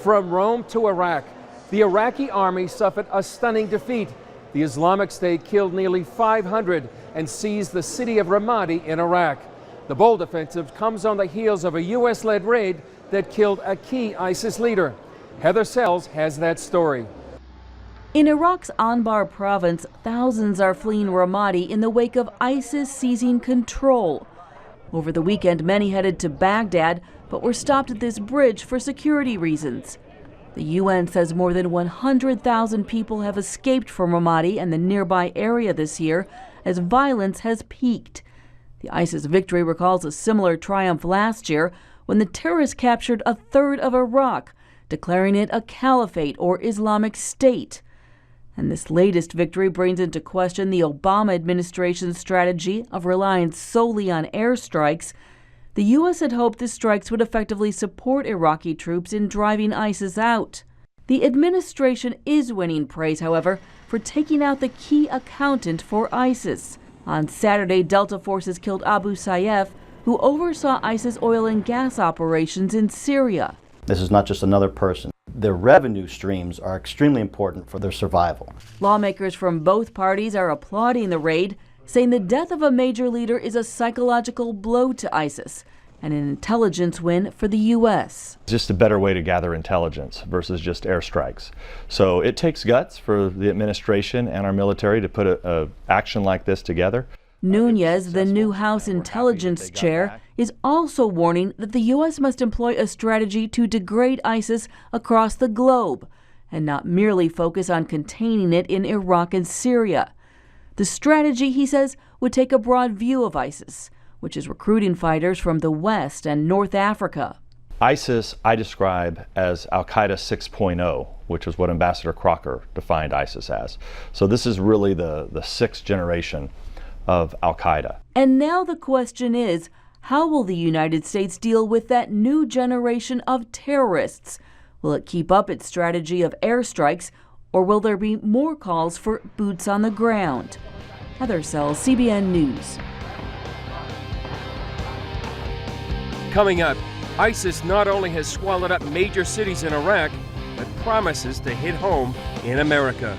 From Rome to Iraq, the Iraqi army suffered a stunning defeat. The Islamic State killed nearly 500 and seized the city of Ramadi in Iraq. The bold offensive comes on the heels of a U.S.-led raid that killed a key ISIS leader. Heather Sells has that story. In Iraq's Anbar province, thousands are fleeing Ramadi in the wake of ISIS seizing control. Over the weekend, many headed to Baghdad, but were stopped at this bridge for security reasons. The UN says more than 100,000 people have escaped from Ramadi and the nearby area this year as violence has peaked. The ISIS victory recalls a similar triumph last year when the terrorists captured a third of Iraq, declaring it a caliphate or Islamic State. And this latest victory brings into question the Obama administration's strategy of relying solely on airstrikes. The U.S. had hoped the strikes would effectively support Iraqi troops in driving ISIS out. The administration is winning praise, however, for taking out the key accountant for ISIS. On Saturday, Delta forces killed Abu Sayyaf, who oversaw ISIS oil and gas operations in Syria. This is not just another person. Their revenue streams are extremely important for their survival. Lawmakers from both parties are applauding the raid, saying the death of a major leader is a psychological blow to ISIS and an intelligence win for the U.S. Just a better way to gather intelligence versus just airstrikes. So it takes guts for the administration and our military to put an action like this together. Nunez, the new House Intelligence Chair, is also warning that the U.S. must employ a strategy to degrade ISIS across the globe and not merely focus on containing it in Iraq and Syria. The strategy, he says, would take a broad view of ISIS, which is recruiting fighters from the West and North Africa. ISIS I describe as Al-Qaeda 6.0, which is what Ambassador Crocker defined ISIS as. So this is really the sixth generation of Al-Qaeda. And now the question is, how will the United States deal with that new generation of terrorists? Will it keep up its strategy of airstrikes, or will there be more calls for boots on the ground? Heather Sells, CBN News. Coming up, ISIS not only has swallowed up major cities in Iraq, but promises to hit home in America.